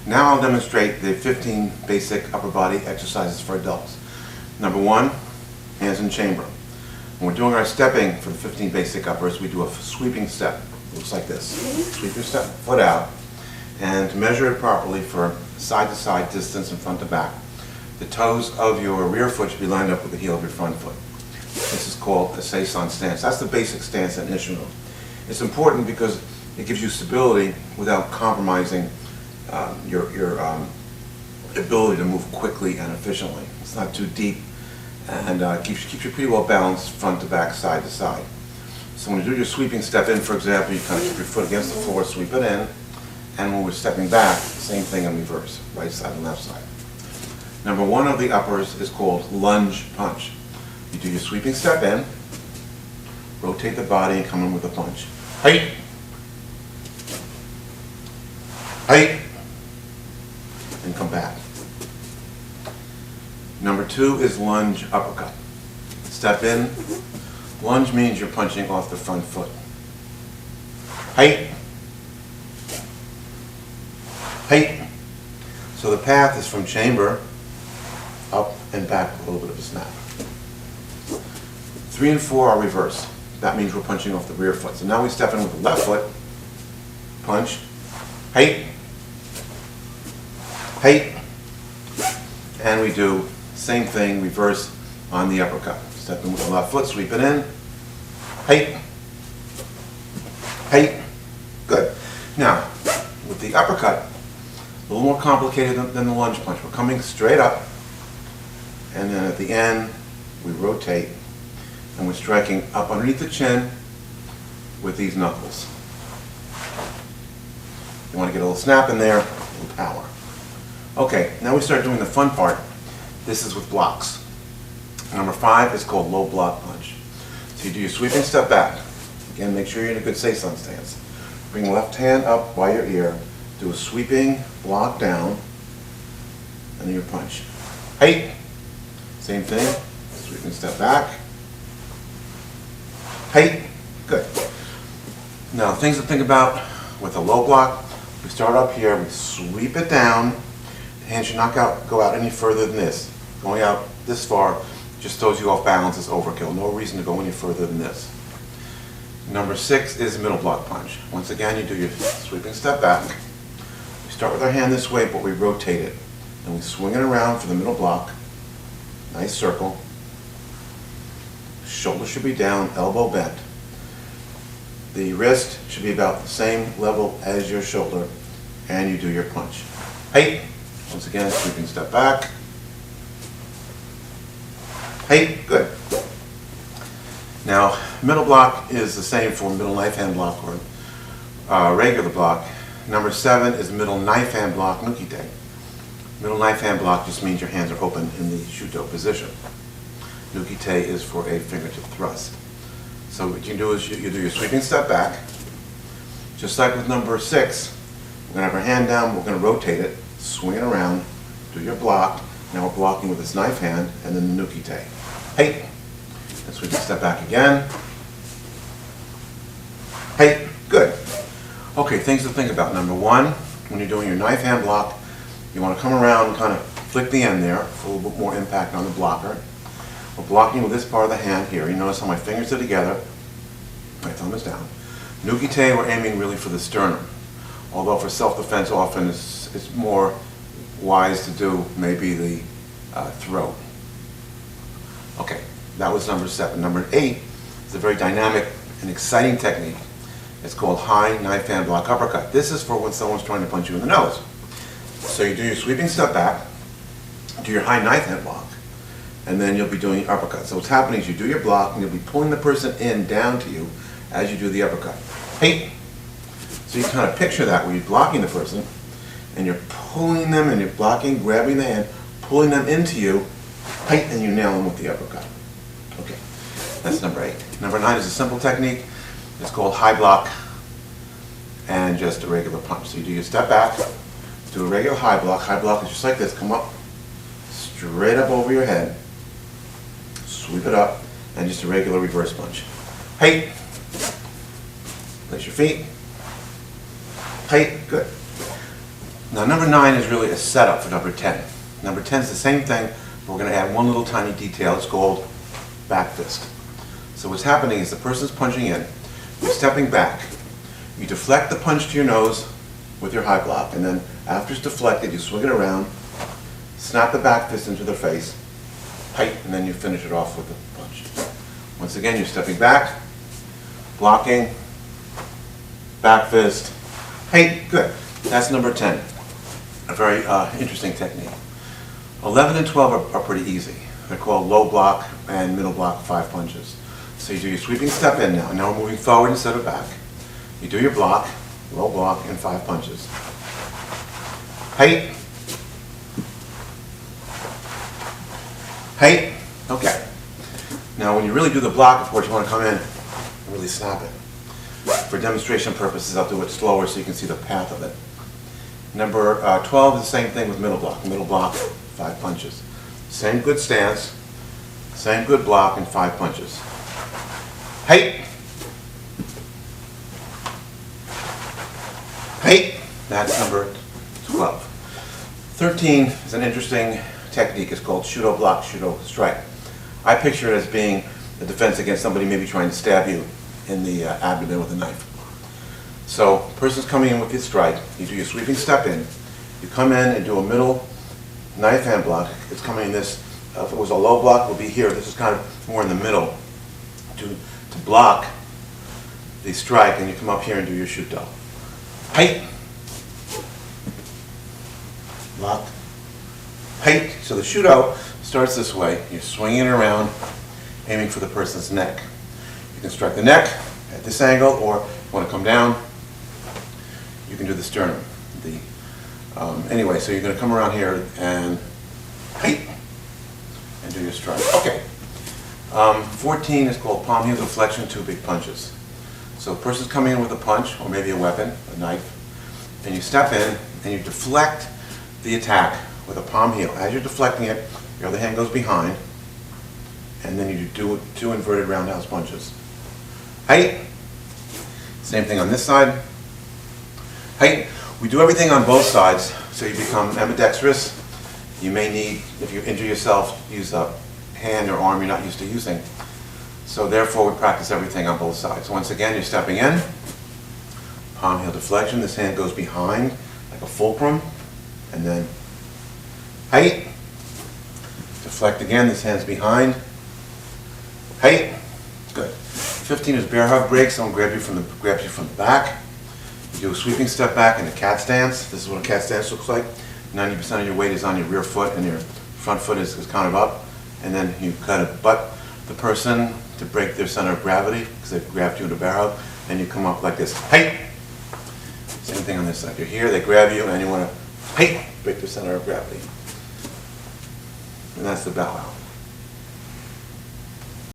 Now I'll demonstrate the 15 basic upper body exercises for adults. Number 1, hands in chamber. When we're doing our stepping for the 15 basic uppers, we do a sweeping step. It looks like this. Sweep your step, foot out, and to measure it properly for side-to-side distance and front to back, the toes of your rear foot should be lined up with the heel of your front foot. This is called a seison stance. That's the basic stance in Isshinryu. It's important because it gives you stability without compromising your ability to move quickly and efficiently. It's not too deep and keeps you pretty well balanced front to back, side to side. So when you do your sweeping step in, for example, you kind of keep your foot against the floor, sweep it in, and when we're stepping back, same thing in reverse, right side and left side. Number 1 of the uppers is called lunge punch. You do your sweeping step in, rotate the body and come in with a punch. Height, height, and come back. Number 2 is lunge uppercut. Step in. Lunge means you're punching off the front foot. Height, height. So the path is from chamber up and back with a little bit of a snap. 3 and 4 are reverse. That means we're punching off the rear foot. So now we step in with the left foot, punch, height, height, and we do same thing, reverse on the uppercut. Step in with the left foot, sweep it in, height, height, good. Now, with the uppercut, a little more complicated than the lunge punch. We're coming straight up, and then at the end, we rotate, and we're striking up underneath the chin with these knuckles. You want to get a little snap in there, a little power. Okay, now we start doing the fun part. This is with blocks. Number 5 is called low block punch. So you do your sweeping step back. Again, make sure you're in a good seison stance. Bring the left hand up by your ear. Do a sweeping block down, and then your punch. Height, same thing. Sweeping step back. Height, good. Now, things to think about with a low block. We start up here, we sweep it down. The hand should not go out any further than this. Going out this far just throws you off balance, is overkill. No reason to go any further than this. Number 6 is middle block punch. Once again, you do your sweeping step back. We start with our hand this way, but we rotate it. And we swing it around for the middle block. Nice circle. Shoulder should be down, elbow bent. The wrist should be about the same level as your shoulder, and you do your punch. Height, once again, sweeping step back. Height, good. Now, middle block is the same for middle knife hand block or regular block. Number 7 is middle knife hand block, nukite. Middle knife hand block just means your hands are open in the shuto position. Nukite is for a fingertip thrust. So what you do is you do your sweeping step back. Just like with number 6, we're going to have our hand down, we're going to rotate it, swing it around, do your block. Now we're blocking with this knife hand and then the nukite. Height. And sweeping step back again. Height. Good. Okay, things to think about. Number 1, when you're doing your knife hand block, you want to come around and kind of flick the end there for a little bit more impact on the blocker. We're blocking with this part of the hand here. You notice how my fingers are together. My thumb is down. Nukite, we're aiming really for the sternum. Although for self-defense often it's more wise to do maybe the throat. Okay, that was number 7. Number 8 is a very dynamic and exciting technique. It's called high knife hand block uppercut. This is for when someone's trying to punch you in the nose. So you do your sweeping step back, do your high knife hand block, and then you'll be doing your uppercut. So what's happening is you do your block and you'll be pulling the person in down to you as you do the uppercut. Hey! So you kind of picture that where you're blocking the person and you're pulling them and you're blocking, grabbing the hand, pulling them into you, hey, and you nail them with the uppercut. Okay, that's number 8. Number 9 is a simple technique. It's called high block and just a regular punch. So you do your step back, do a regular high block. High block is just like this. Come up, straight up over your head, sweep it up, and just a regular reverse punch. Height. Place your feet. Height. Good. Now number 9 is really a setup for number 10. Number 10 is the same thing, but we're going to add one little tiny detail. It's called back fist. So what's happening is the person's punching in, you're stepping back, you deflect the punch to your nose with your high block, and then after it's deflected, you swing it around, snap the back fist into their face, height, and then you finish it off with the punch. Once again, you're stepping back, blocking, back fist, height, good. That's number 10. A very interesting technique. 11 and 12 are pretty easy. They're called low block and middle block 5 punches. So you do your sweeping step in now. Now we're moving forward instead of back. You do your block, low block, and 5 punches. Height. Height. Okay. Now when you really do the block, of course, you want to come in and really snap it. For demonstration purposes, I'll do it slower so you can see the path of it. Number 12 is the same thing with middle block. Middle block, 5 punches. Same good stance, same good block, and 5 punches. Height. Height. That's number 12. 13 is an interesting technique. It's called shudo block, shudo strike. I picture it as being a defense against somebody maybe trying to stab you in the abdomen with a knife. So, person's coming in with your strike, you do your sweeping step in, you come in and do a middle knife hand block. It's coming in this, if it was a low block, it would be here. This is kind of more in the middle to block the strike, and you come up here and do your shudo. Height. Block. Height. So the shudo starts this way. You're swinging it around, aiming for the person's neck. You can strike the neck at this angle, or if you want to come down, you can do the sternum. Anyway, so you're going to come around here and height and do your strike. Okay. 14 is called palm heel deflection, 2 big punches. So a person's coming in with a punch, or maybe a weapon, a knife, and you step in and you deflect the attack with a palm heel. As you're deflecting it, your other hand goes behind, and then you do 2 inverted roundhouse punches. Height. Same thing on this side. Height. We do everything on both sides, so you become ambidextrous. You may need, if you injure yourself, use a hand or arm you're not used to using. So therefore, we practice everything on both sides. Once again, you're stepping in, palm heel deflection. This hand goes behind like a fulcrum, and then height. Deflect again. This hand's behind. Height. Good. 15 is bear hug break. Someone grabs you from the back. You do a sweeping step back in a cat stance. This is what a cat stance looks like. 90% of your weight is on your rear foot, and your front foot is kind of up. And then you kind of butt the person to break their center of gravity because they've grabbed you in a bear hug. And you come up like this. Height. Same thing on this side. You're here, they grab you, and you want to height, break the center of gravity. And that's the bow out.